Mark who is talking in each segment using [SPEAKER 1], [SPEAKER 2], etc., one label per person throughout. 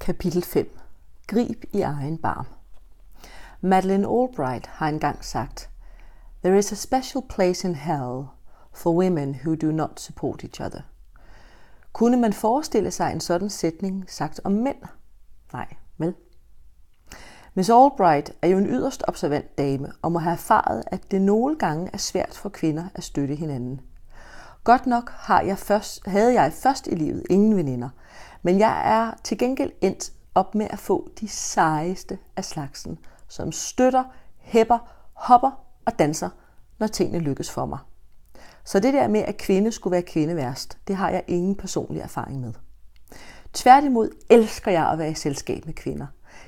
[SPEAKER 1] Kapitel 5. Grib i egen barm. Madeleine Albright har engang sagt, "There is a special place in hell for women who do not support each other." Kunne man forestille sig en sådan sætning sagt om mænd? Nej, vel? Miss Albright er jo en yderst observant dame og må have erfaret, at det nogle gange er svært for kvinder at støtte hinanden. Godt nok havde jeg først i livet ingen veninder, men jeg er til gengæld endt op med at få de sejeste af slagsen, som støtter, hæpper, hopper og danser, når tingene lykkes for mig. Så det der med, at kvinde skulle være kvinde værst, det har jeg ingen personlig erfaring med. Tværtimod elsker jeg at være i selskab med kvinder.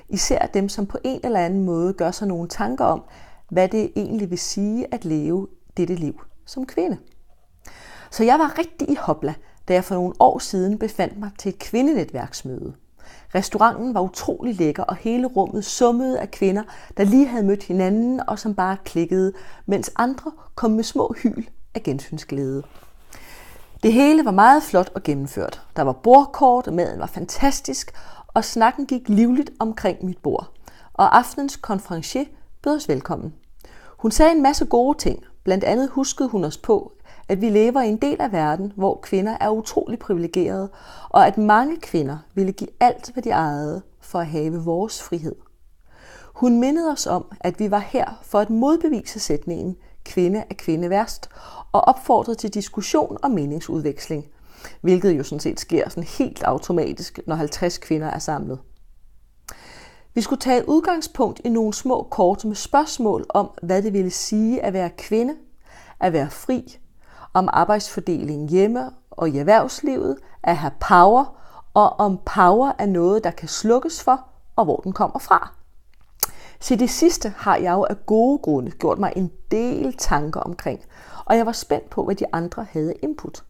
[SPEAKER 1] Især dem, som på en eller anden måde gør sig nogle tanker om, hvad det egentlig vil sige at leve dette liv som kvinde. Så jeg var rigtig i hopla, da jeg for nogle år siden befandt mig til et kvindenetværksmøde. Restauranten var utrolig lækker, og hele rummet summede af kvinder, der lige havde mødt hinanden og som bare klikkede, mens andre kom med små hyl af gensynsglæde. Det hele var meget flot og gennemført. Der var bordkort, maden var fantastisk, og snakken gik livligt omkring mit bord. Og aftenens konferencier bød os velkommen. Hun sagde en masse gode ting. Blandt andet huskede hun os på, at vi lever i en del af verden, hvor kvinder er utrolig privilegerede, og at mange kvinder ville give alt, hvad de ejede, for at have vores frihed. Hun mindede os om, at vi var her for at modbevise sætningen "kvinde er kvinde værst", og opfordrede til diskussion og meningsudveksling, hvilket jo sådan set sker sådan helt automatisk, når 50 kvinder er samlet. Vi skulle tage udgangspunkt i nogle små kort med spørgsmål om, hvad det ville sige at være kvinde, at være fri, om arbejdsfordelingen hjemme og i erhvervslivet, at have power, og om power er noget, der kan slukkes for, og hvor den kommer fra. Så det sidste har jeg jo af gode grunde gjort mig en del tanker omkring, og jeg var spændt på, hvad de andre havde input.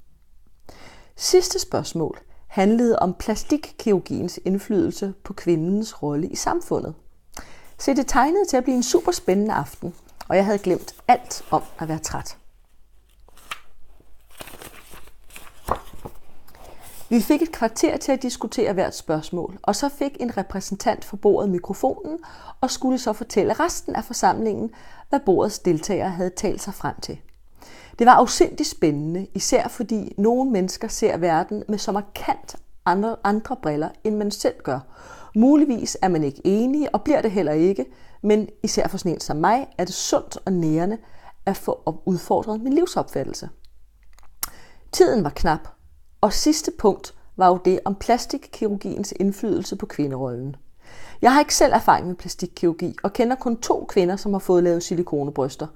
[SPEAKER 1] Sidste spørgsmål handlede om plastikkirurgiens indflydelse på kvindens rolle i samfundet. Så det tegnede til at blive en super spændende aften, og jeg havde glemt alt om at være træt. Vi fik et kvarter til at diskutere hvert spørgsmål, og så fik en repræsentant for bordet mikrofonen og skulle så fortælle resten af forsamlingen, hvad bordets deltagere havde talt sig frem til. Det var afsindigt spændende, især fordi nogle mennesker ser verden med så markant andre briller, end man selv gør. Muligvis er man ikke enige, og bliver det heller ikke, men især for sådan en som mig, er det sundt og nærende at få udfordret min livsopfattelse. Tiden var knap, og sidste punkt var jo det om plastikkirurgiens indflydelse på kvinderollen. Jeg har ikke selv erfaring med plastikkirurgi, og kender kun 2 kvinder, som har fået lavet silikonebryster.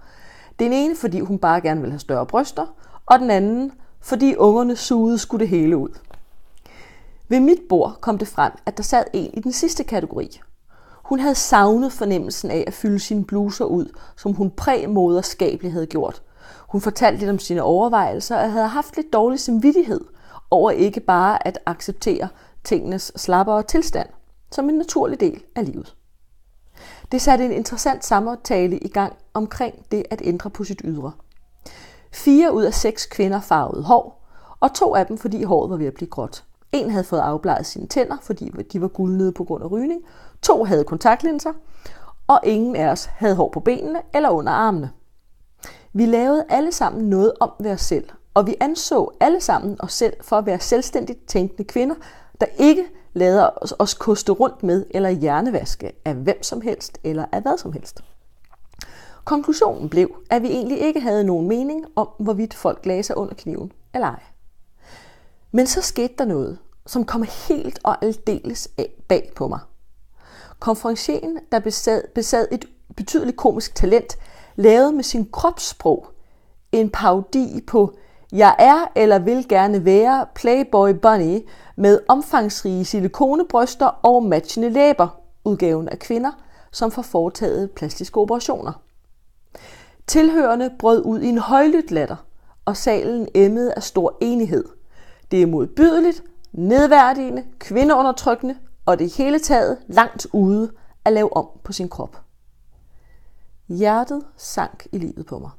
[SPEAKER 1] Den ene, fordi hun bare gerne vil have større bryster, og den anden, fordi ungerne sugede skulle det hele ud. Ved mit bord kom det frem, at der sad en i den sidste kategori. Hun havde savnet fornemmelsen af at fylde sine bluser ud, som hun præmoderskabeligt havde gjort. Hun fortalte lidt om sine overvejelser og havde haft lidt dårlig samvittighed over ikke bare at acceptere tingenes slappere tilstand som en naturlig del af livet. Det satte en interessant samtale i gang omkring det at ændre på sit ydre. 4 ud af 6 kvinder farvede hår, og 2 af dem, fordi håret var ved at blive gråt. En havde fået afbleget sine tænder, fordi de var gulnede på grund af rygning. 2 havde kontaktlinser, og ingen af os havde hår på benene eller under armene. Vi lavede alle sammen noget om ved os selv, og vi anså alle sammen os selv for at være selvstændigt tænkende kvinder, der ikke lader os koste rundt med eller hjernevaske af hvem som helst eller af hvad som helst. Konklusionen blev, at vi egentlig ikke havde nogen mening om, hvorvidt folk lagde sig under kniven eller ej. Men så skete der noget, som kom helt og aldeles bag på mig. Konferencieren, der besad et betydeligt komisk talent, lavede med sin kropssprog en parodi på "Jeg er eller vil gerne være Playboy Bunny" med omfangsrige silikonebryster og matchende læber, udgaven af kvinder, som får foretaget plastiske operationer. Tilhørende brød ud i en højlydt latter, og salen emmede af stor enighed. Det er modbydeligt, nedværdigende, kvindeundertrykkende og det hele taget langt ude at lave om på sin krop. Hjertet sank i livet på mig.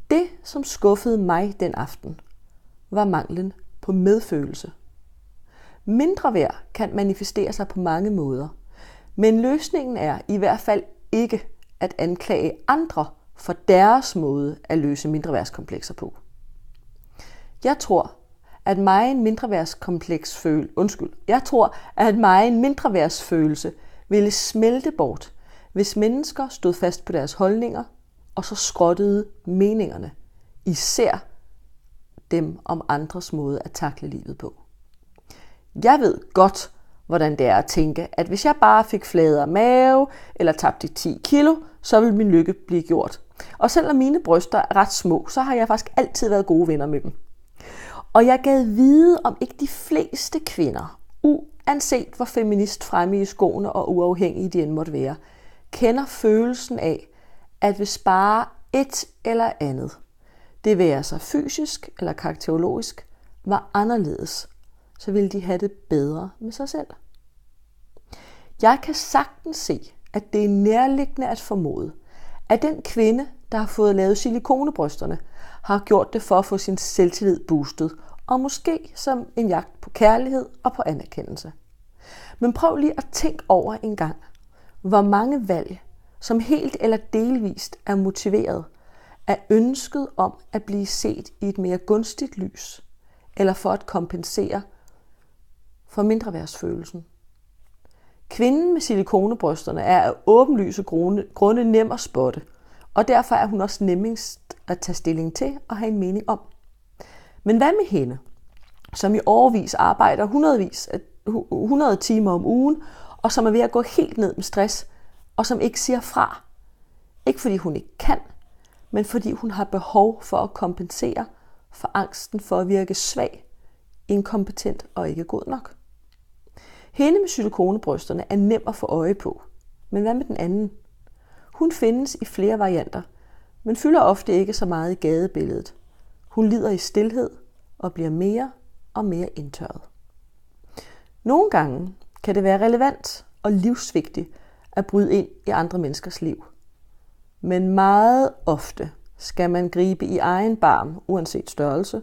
[SPEAKER 1] Det, som skuffede mig den aften, var manglen på medfølelse. Mindre værd kan manifestere sig på mange måder, men løsningen er i hvert fald ikke at anklage andre for deres måde at løse mindreværdskomplekser på. Jeg tror, at megen mindreværdsfølelse ville smelte bort, hvis mennesker stod fast på deres holdninger og så skrottede meningerne, især dem om andres måde at takle livet på. Jeg ved godt, hvordan det er at tænke, at hvis jeg bare fik fladere mave eller tabte 10 kilo, så ville min lykke blive gjort. Og selvom mine bryster er ret små, så har jeg faktisk altid været gode venner med dem. Og jeg gad vide, om ikke de fleste kvinder, uanset hvor feminist fremme i skoene og uafhængige de end måtte være, kender følelsen af, at hvis bare et eller andet, det være sig fysisk eller karakterologisk, var anderledes, så ville de have det bedre med sig selv. Jeg kan sagtens se, at det er nærliggende at formode, at den kvinde, der har fået lavet silikonebrysterne, har gjort det for at få sin selvtillid boostet, og måske som en jagt på kærlighed og på anerkendelse. Men prøv lige at tænke over en gang, hvor mange valg, som helt eller delvist er motiveret af ønsket om at blive set i et mere gunstigt lys, eller for at kompensere for mindreværdsfølelsen. Kvinden med silikonebrysterne er af åbenlyse grunde nem at spotte, og derfor er hun også nemmest at tage stilling til og have en mening om. Men hvad med hende, som i årevis arbejder 100 timer om ugen, og som er ved at gå helt ned med stress, og som ikke siger fra? Ikke fordi hun ikke kan, men fordi hun har behov for at kompensere for angsten for at virke svag, inkompetent og ikke god nok. Hende med silikonebrysterne er nem at få øje på, men hvad med den anden? Hun findes i flere varianter, men fylder ofte ikke så meget i gadebilledet. Hun lider i stilhed og bliver mere og mere indtørret. Nogle gange kan det være relevant og livsvigtigt at bryde ind i andre menneskers liv. Men meget ofte skal man gribe i egen barm, uanset størrelse,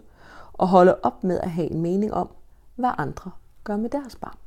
[SPEAKER 1] og holde op med at have en mening om, hvad andre gør med deres barm.